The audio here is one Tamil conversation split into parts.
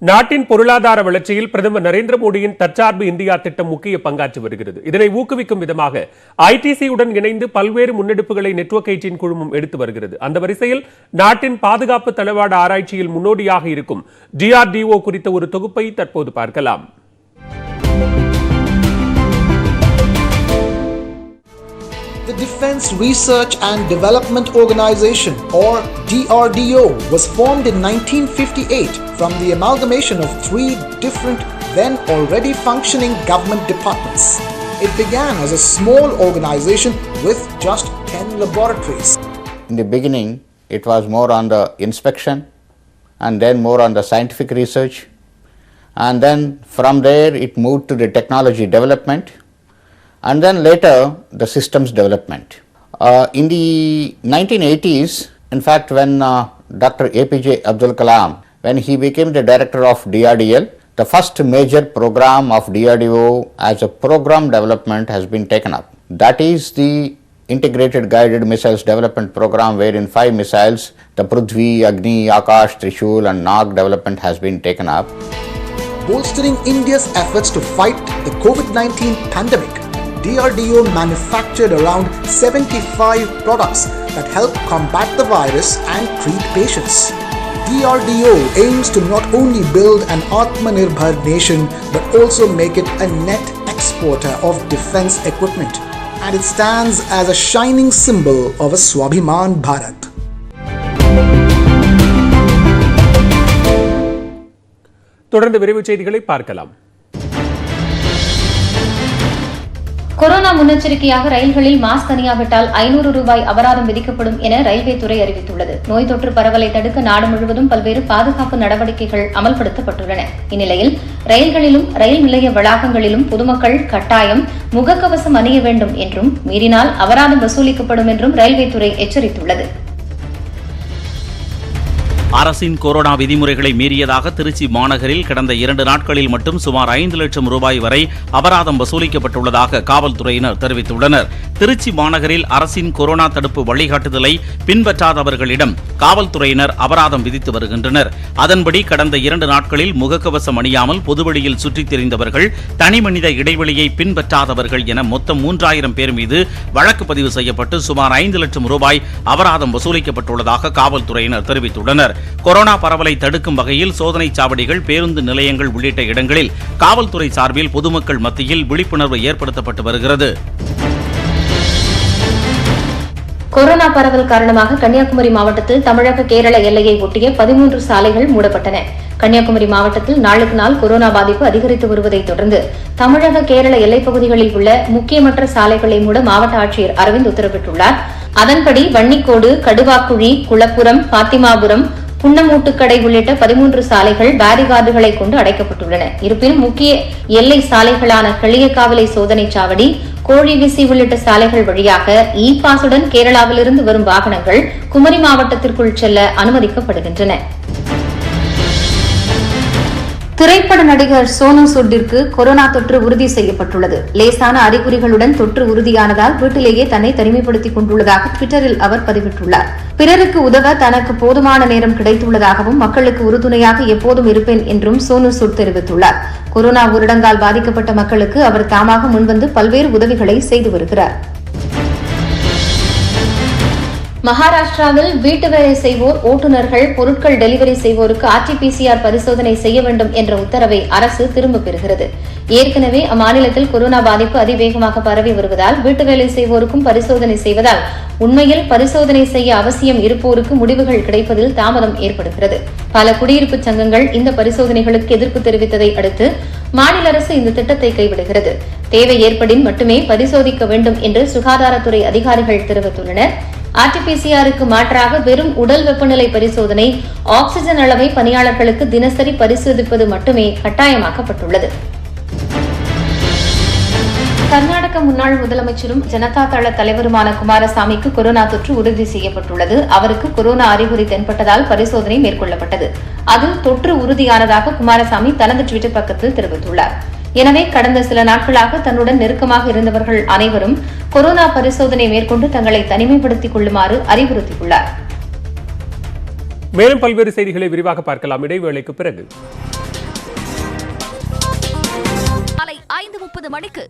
நாட்டின் பொருளாதார வளர்ச்சியில் பிரதமர் நரேந்திர மோடியின் தற்சார்பு இந்தியா திட்டம் முக்கிய பங்காற்றி வருகிறது. இதனை ஊக்குவிக்கும் விதமாக ஐடிசியுடன் இணைந்து பல்வேறு முன்னெடுப்புகளை நெட்வொர்க் 18 குழுமம் எடுத்து வருகிறது. அந்த வரிசையில் நாட்டின் பாதுகாப்பு தளவாட ஆராய்ச்சியில் முன்னோடியாக இருக்கும் DRDO குறித்த ஒரு தொகுப்பை தற்போது பார்க்கலாம். The Defense Research and Development Organization, or DRDO, was formed in 1958 from the amalgamation of 3 different then already functioning government departments. It began as a small organization with just 10 laboratories. In the beginning, it was more on the inspection and then more on the scientific research, and then from there it moved to the technology development, and then later the systems development. In the 1980s, in fact, when Dr. APJ Abdul Kalam, when he became the director of DRDL, the first major program of DRDO as a program development has been taken up. That is the Integrated Guided Missiles Development Program, wherein 5 missiles, the Prithvi, Agni, Akash, Trishul and Nag development has been taken up. Bolstering India's efforts to fight the COVID-19 pandemic, DRDO manufactured around 75 products that help combat the virus and treat patients. DRDO aims to not only build an Atmanirbhar nation but also make it a net exporter of defense equipment, and it stands as a shining symbol of a Swabhiman Bharat. தொடர்ந்து விரைவு செய்திகளை பார்க்கலாம். கொரோனா முன்னெச்சரிக்கையாக ரயில்களில் மாஸ்க் அணியாவிட்டால் 500 ரூபாய் அபராதம் விதிக்கப்படும் என ரயில்வே துறை அறிவித்துள்ளது. நோய் தொற்று பரவலை தடுக்க நாடு முழுவதும் பல்வேறு பாதுகாப்பு நடவடிக்கைகள் அமல்படுத்தப்பட்டுள்ளன. இந்நிலையில் ரயில்களிலும் ரயில் நிலைய வளாகங்களிலும் பொதுமக்கள் கட்டாயம் முகக்கவசம் அணிய வேண்டும் என்றும் மீறினால் அபராதம் வசூலிக்கப்படும் என்றும் ரயில்வே துறை எச்சரித்துள்ளது. அரசின் கொரோனா விதிமுறைகளை மீறியதாக திருச்சி மாநகரில் கடந்த 2 நாட்களில் மட்டும் சுமார் 5 லட்சம் ரூபாய் வரை அபராதம் வசூலிக்கப்பட்டுள்ளதாக காவல்துறையினர் தெரிவித்துள்ளனர். திருச்சி மாநகரில் அரசின் கொரோனா தடுப்பு வழிகாட்டுதலை பின்பற்றாதவர்களிடம் காவல்துறையினர் அபராதம் விதித்து வருகின்றனர். அதன்படி கடந்த 2 நாட்களில் முகக்கவசம் அணியாமல் பொதுவெளியில் சுற்றித் திரிந்தவர்கள், தனிமனித இடைவெளியை பின்பற்றாதவர்கள் என மொத்தம் 3000 பேர் மீது வழக்கு பதிவு செய்யப்பட்டு சுமார் 5 லட்சம் ரூபாய் அபராதம் வசூலிக்கப்பட்டுள்ளதாக காவல்துறையினர் தெரிவித்துள்ளனர். கொரோனா பரவலை தடுக்கும் வகையில் சோதனை சாவடிகள், பேருந்து நிலையங்கள் உள்ளிட்ட இடங்களில் காவல்துறை சார்பில் பொதுமக்கள் மத்தியில் விழிப்புணர்வு ஏற்படுத்தப்பட்டு வருகிறது. கொரோனா பரவல் காரணமாக கன்னியாகுமரி மாவட்டத்தில் தமிழக கேரள எல்லையை ஒட்டிய 13 சாலைகள் மூடப்பட்டன. கன்னியாகுமரி மாவட்டத்தில் நாளுக்கு நாள் கொரோனா பாதிப்பு அதிகரித்து வருவதை தொடர்ந்து தமிழக கேரள எல்லைப் பகுதிகளில் உள்ள முக்கியமற்ற சாலைகளை மூட மாவட்ட ஆட்சியர் அரவிந்த் உத்தரவிட்டுள்ளார். அதன்படி வன்னிக்கோடு, கடுவாக்குழி, குளப்புரம், பாத்திமாபுரம், புன்னமூட்டுக்கடை உள்ளிட்ட 13 சாலைகள் பேரிகார்டுகளை கொண்டு அடைக்கப்பட்டுள்ளன. இருப்பினும் முக்கிய எல்லை சாலைகளான களியக்காவிலை சோதனை சாவடி, கோழிவிசி உள்ளிட்ட சாலைகள் வழியாக இ பாஸுடன் கேரளாவிலிருந்து வரும் வாகனங்கள் குமரி மாவட்டத்திற்குள் செல்ல அனுமதிக்கப்படுகின்றன. திரைப்பட நடிகர் சோனு சூட்டிற்கு கொரோனா தொற்று உறுதி செய்யப்பட்டுள்ளது. லேசான அறிகுறிகளுடன் தொற்று உறுதியானதால் வீட்டிலேயே தன்னை தனிமைப்படுத்திக் கொண்டுள்ளதாக ட்விட்டரில் அவர் பதிவிட்டுள்ளார். பிறருக்கு உதவ தனக்கு போதுமான நேரம் கிடைத்துள்ளதாகவும் மக்களுக்கு உறுதுணையாக எப்போதும் இருப்பேன் என்றும் சோனு சூட் தெரிவித்துள்ளார். கொரோனா ஊரடங்கால் பாதிக்கப்பட்ட மக்களுக்கு அவர் தாமாக முன்வந்து பல்வேறு உதவிகளை செய்து வருகிறார். மகாராஷ்டிராவில் வீட்டு வேலை செய்வோர், ஓட்டுநர்கள், பொருட்கள் டெலிவரி செய்வோருக்கு RT-PCR பரிசோதனை செய்ய வேண்டும் என்ற உத்தரவை அரசு திரும்பப் பெறுகிறது. ஏற்கனவே அம்மாநிலத்தில் கொரோனா பாதிப்பு அதிவேகமாக பரவி வருவதால் வீட்டு வேலை செய்வோருக்கும் பரிசோதனை செய்வதால் உண்மையில் பரிசோதனை செய்ய அவசியம் இருப்போருக்கு முடிவுகள் கிடைப்பதில் தாமதம் ஏற்படுகிறது. பல குடியிருப்பு சங்கங்கள் இந்த பரிசோதனைகளுக்கு எதிர்ப்பு தெரிவித்ததை அடுத்து மாநில அரசு இந்த திட்டத்தை கைவிடுகிறது. தேவை ஏற்படின் மட்டுமே பரிசோதிக்க வேண்டும் என்று சுகாதாரத்துறை அதிகாரிகள் தெரிவித்துள்ளனர். RT-PCRக்கு மாற்றாக வெறும் உடல் வெப்பநிலை பரிசோதனை, ஆக்சிஜன் அளவை பணியாளர்களுக்கு தினசரி பரிசோதிப்பது மட்டுமே கட்டாயமாக்கப்பட்டுள்ளது. கர்நாடக முன்னாள் முதலமைச்சரும் ஜனதா தள தலைவருமான குமாரசாமிக்கு கொரோனா தொற்று உறுதி செய்யப்பட்டுள்ளது. அவருக்கு கொரோனா அறிகுறி தென்பட்டதால் பரிசோதனை மேற்கொள்ளப்பட்டது. அதில் தொற்று உறுதியானதாக குமாரசாமி தனது ட்விட்டர் பக்கத்தில் தெரிவித்துள்ளார். எனவே கடந்த சில நாட்களாக தன்னுடன் நெருக்கமாக இருந்தவர்கள் அனைவரும் கொரோனா பரிசோதனை மேற்கொண்டு தங்களை தனிமைப்படுத்திக் கொள்ளுமாறு அறிவுறுத்தியுள்ளார். மேலும் பல்வேறு செய்திகளை விரிவாக பார்க்கலாம் இடைவேளைக்கு பிறகு. 6:30 மணிக்கு.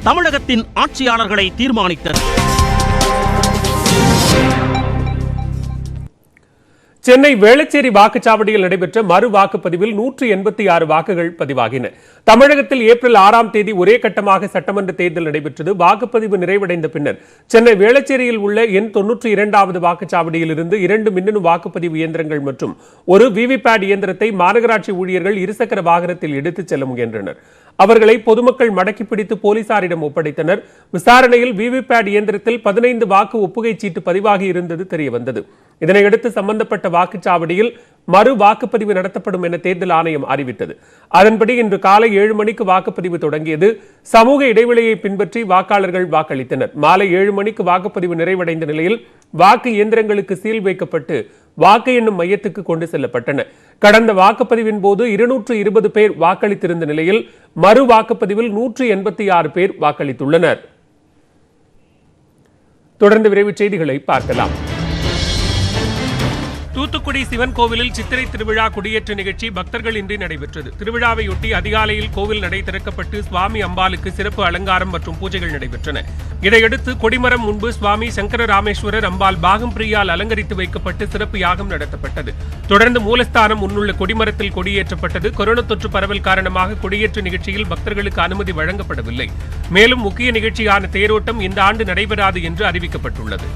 தமிழகத்தின் ஆட்சியாளர்களை தீர்மானித்தது. சென்னை வேளச்சேரி வாக்குச்சாவடியில் நடைபெற்ற மறு வாக்குப்பதிவில் 186 வாக்குகள் பதிவாகின. தமிழகத்தில் ஏப்ரல் 6ஆம் தேதி ஒரே கட்டமாக சட்டமன்ற தேர்தல் நடைபெற்றது. வாக்குப்பதிவு நிறைவடைந்த பின்னர் சென்னை வேளச்சேரியில் உள்ள எண் 92வது வாக்குச்சாவடியில் இருந்து 2 மின்னணு வாக்குப்பதிவு இயந்திரங்கள் மற்றும் ஒரு விவிபேட் இயந்திரத்தை மாநகராட்சி ஊழியர்கள் இருசக்கர வாகனத்தில் எடுத்துச் செல்ல முயன்றனர். அவர்களை பொதுமக்கள் மடக்கி பிடித்து போலீசாரிடம் ஒப்படைத்தனர். விசாரணையில் விவிபேட் இயந்திரத்தில் 15 வாக்கு ஒப்புகை சீட்டு பதிவாகி இருந்தது தெரியவந்தது. இதனையடுத்து சம்பந்தப்பட்ட வாக்குச்சாவடியில் மறு வாக்குப்பதிவு நடத்தப்படும் என தேர்தல் ஆணையம் அறிவித்தது. அதன்படி இன்று காலை 7 மணிக்கு வாக்குப்பதிவு தொடங்கியது. சமூக இடைவெளியை பின்பற்றி வாக்காளர்கள் வாக்களித்தனர். மாலை 7 மணிக்கு வாக்குப்பதிவு நிறைவடைந்த நிலையில் வாக்கு இயந்திரங்களுக்கு சீல் வைக்கப்பட்டு வாக்கு எண்ணும் மையத்துக்கு கொண்டு செல்லப்பட்டன. கடந்த வாக்குப்பதிவின் போது 220 பேர் வாக்களித்திருந்த நிலையில் மறு வாக்குப்பதிவில் 186 பேர் வாக்களித்துள்ளனர். தொடர்ந்து விரைவுச் செய்திகளை பார்க்கலாம். தூத்துக்குடி சிவன் கோவிலில் சித்திரை திருவிழா கொடியேற்ற நிகழ்ச்சி பக்தர்கள் இன்றி நடைபெற்றது. திருவிழாவையொட்டி அதிகாலையில் கோவில் நடை திறக்கப்பட்டு சுவாமி அம்பாளுக்கு சிறப்பு அலங்காரம் மற்றும் பூஜைகள் நடைபெற்றன. இதையடுத்து கொடிமரம் முன்பு சுவாமி சங்கர ராமேஸ்வரர் அம்பாள் பாகம் பிரியால் அலங்கரித்து வைக்கப்பட்டு சிறப்பு யாகம் நடத்தப்பட்டது. தொடர்ந்து மூலஸ்தானம் முன்னுள்ள கொடிமரத்தில் கொடியேற்றப்பட்டது. கொரோனா தொற்று பரவல் காரணமாக கொடியேற்ற நிகழ்ச்சியில் பக்தர்களுக்கு அனுமதி வழங்கப்படவில்லை. மேலும் முக்கிய நிகழ்ச்சியான தேரோட்டம் இந்த ஆண்டு நடைபெறாது என்று அறிவிக்கப்பட்டுள்ளது.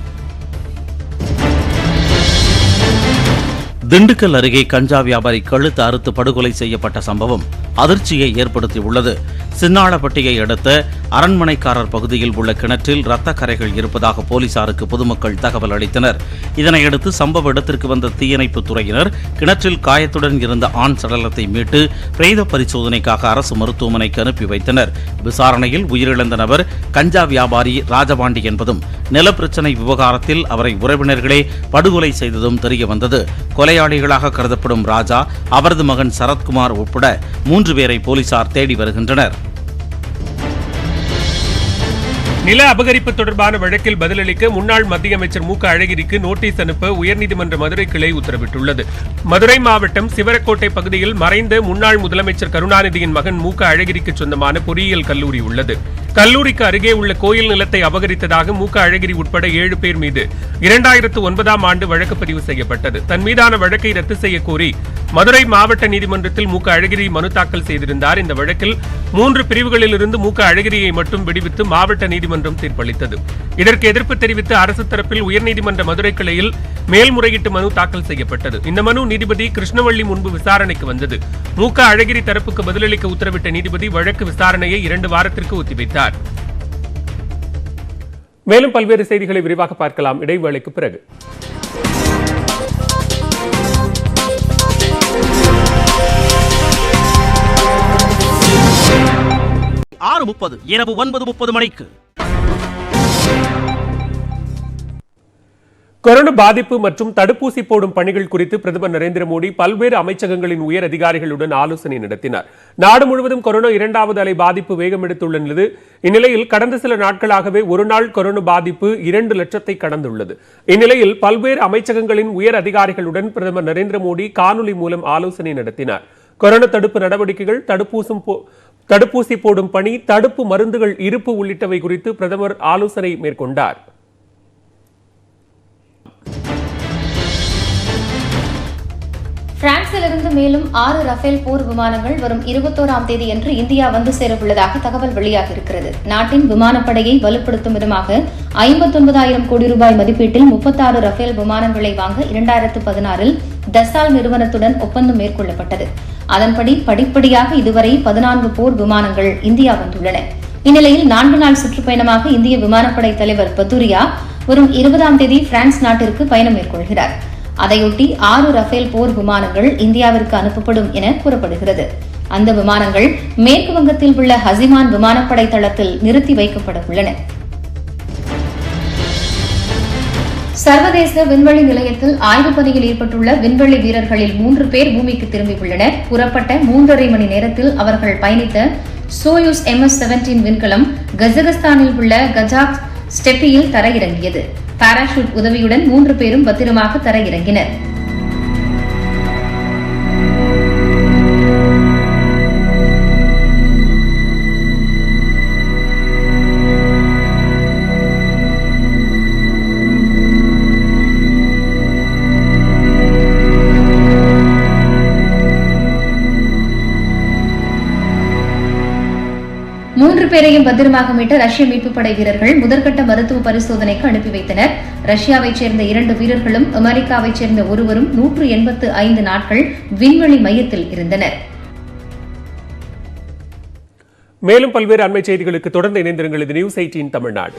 திண்டுக்கல் அருகே கஞ்சா வியாபாரி கழுத்து அறுத்து படுகொலை செய்யப்பட்ட சம்பவம் அதிர்ச்சியை ஏற்படுத்தியுள்ளது. சின்னாளப்பட்டியை அடுத்த அரண்மனைக்காரர் பகுதியில் உள்ள கிணற்றில் இரத்த கரைகள் இருப்பதாக போலீசாருக்கு பொதுமக்கள் தகவல் அளித்தனர். இதனையடுத்து சம்பவ இடத்திற்கு வந்த தீயணைப்பு துறையினர் கிணற்றில் காயத்துடன் இருந்த ஆண் சடலத்தை மீட்டு பிரேத பரிசோதனைக்காக அரசு மருத்துவமனைக்கு அனுப்பி வைத்தனர். விசாரணையில் உயிரிழந்த நபர் கஞ்சா வியாபாரி ராஜபாண்டி என்பதும் நிலப்பிரச்சினை விவகாரத்தில் அவரை உறவினர்களே படுகொலை செய்ததும் தெரியவந்தது. கொலையாளிகளாக கருதப்படும் ராஜா, அவரது மகன் சரத்குமார் உட்பட 3 பேரை போலீசார் தேடி வருகின்றனர். நில அபகரிப்பு தொடர்பான வழக்கில் பதிலளிக்க முன்னாள் மத்திய அமைச்சர் மு க அழகிரிக்கு நோட்டீஸ் அனுப்ப உயர்நீதிமன்ற மதுரை கிளை உத்தரவிட்டுள்ளது. மதுரை மாவட்டம் சிவரக்கோட்டை பகுதியில் மறைந்த முன்னாள் முதலமைச்சர் கருணாநிதியின் மகன் மு க அழகிரிக்கு சொந்தமான பொறியியல் கல்லூரி உள்ளது. கல்லூரிக்கு அருகே உள்ள கோயில் நிலத்தை அபகரித்ததாக மு க அழகிரி உட்பட 7 பேர் மீது 2009ஆம் ஆண்டு வழக்கு பதிவு செய்யப்பட்டது. தன் மீதான வழக்கை ரத்து செய்ய கோரி மதுரை மாவட்ட நீதிமன்றத்தில் மு க அழகிரி மனு தாக்கல் செய்திருந்தார். இந்த வழக்கில் 3 பிரிவுகளிலிருந்து மு க அழகிரியை மட்டும் விடுவித்து மாவட்ட நீதிமன்றம் தீர்ப்பளித்தது. இதற்கு எதிர்ப்பு தெரிவித்து அரசு தரப்பில் உயர்நீதிமன்ற மதுரை கிளையில் மேல்முறையீட்டு மனு தாக்கல் செய்யப்பட்டது. இந்த மனு நீதிபதி கிருஷ்ணவள்ளி முன்பு விசாரணைக்கு வந்தது. மு க அழகிரி தரப்புக்கு பதிலளிக்க உத்தரவிட்ட நீதிபதி வழக்கு விசாரணையை 2 வாரத்திற்கு ஒத்திவைத்தார். மேலும் பல்வேறு செய்திகளை விரிவாக பார்க்கலாம் இடைவேளைக்கு பிறகு. இரவு 9:30 மணிக்கு. கொரோனா பாதிப்பு மற்றும் தடுப்பூசி போடும் பணிகள் குறித்து பிரதமர் நரேந்திர மோடி பல்வேறு அமைச்சகங்களின் உயர் அதிகாரிகளுடன் ஆலோசனை நடத்தினார். நாடு முழுவதும் கொரோனா 2வது அலை பாதிப்பு வேகம் எடுத்துள்ளது. இந்நிலையில் கடந்த சில நாட்களாகவே ஒரு நாள் கொரோனா பாதிப்பு 2 லட்சத்தை கடந்துள்ளது. இந்நிலையில் பல்வேறு அமைச்சகங்களின் உயர் அதிகாரிகளுடன் பிரதமர் நரேந்திர மோடி காணொலி மூலம் ஆலோசனை நடத்தினார். கொரோனா தடுப்பு நடவடிக்கைகள், தடுப்பூசி போடும் பணி, தடுப்பு மருந்துகள் இருப்பு உள்ளிட்டவை குறித்து பிரதமர் ஆலோசனை மேற்கொண்டார். பிரான்சிலிருந்து மேலும் 6 ரஃபேல் போர் விமானங்கள் வரும் 21ஆம் தேதியன்று இந்தியா வந்து சேரவுள்ளதாக தகவல் வெளியாகியிருக்கிறது. நாட்டின் விமானப்படையை வலுப்படுத்தும் விதமாக 59,000 கோடி ரூபாய் மதிப்பீட்டில் 36 ரஃபேல் விமானங்களை வாங்க 2016இல் டசால் நிறுவனத்துடன் ஒப்பந்தம் மேற்கொள்ளப்பட்டது. அதன்படி படிப்படியாக இதுவரை 14 போர் விமானங்கள் இந்தியா வந்துள்ளன. இந்நிலையில் 4 நாள் சுற்றுப்பயணமாக இந்திய விமானப்படை தலைவர் பதூரியா வரும் 20ஆம் தேதி பிரான்ஸ் நாட்டிற்கு பயணம் மேற்கொள்கிறார். அதையொட்டி 6 ரஃபேல் போர் விமானங்கள் இந்தியாவிற்கு அனுப்பப்படும் என கூறப்படுகிறது. அந்த விமானங்கள் மேற்கு வங்கத்தில் உள்ள ஹசிமான் விமானப்படை தளத்தில் நிறுத்தி வைக்கப்பட உள்ளன. சர்வதேச விண்வெளி நிலையத்தில் ஆய்வுப் பணியில் ஈடுபட்டுள்ள விண்வெளி வீரர்களில் 3 பேர் பூமிக்கு திரும்பியுள்ளனர். புறப்பட்ட 3.5 மணி நேரத்தில் அவர்கள் பயணித்த சோயூஸ் MS-17 விண்கலம் கஜகஸ்தானில் உள்ள கஜாக் ஸ்டெப்பியில் தரையிறங்கியது. பாராசூட் உதவியுடன் 3 பேரும் பத்திரமாக தரையிறங்கினர். பேரையும் பத்திரமாக மீட்ட ரஷ்ய மீட்புப் படை வீரர்கள் முதற்கட்ட மருத்துவ பரிசோதனைக்கு அனுப்பி வைத்தனர். ரஷ்யாவைச் சேர்ந்த 2 வீரர்களும் அமெரிக்காவைச் சேர்ந்த ஒருவரும் 185 நாட்கள் விண்வெளி மையத்தில் இருந்தனர். மேலும் பல்வேறு அண்மை செய்திகளுக்கு தொடர்ந்து இணைந்திருங்கள். இது நியூஸ் 18 தமிழ்நாடு.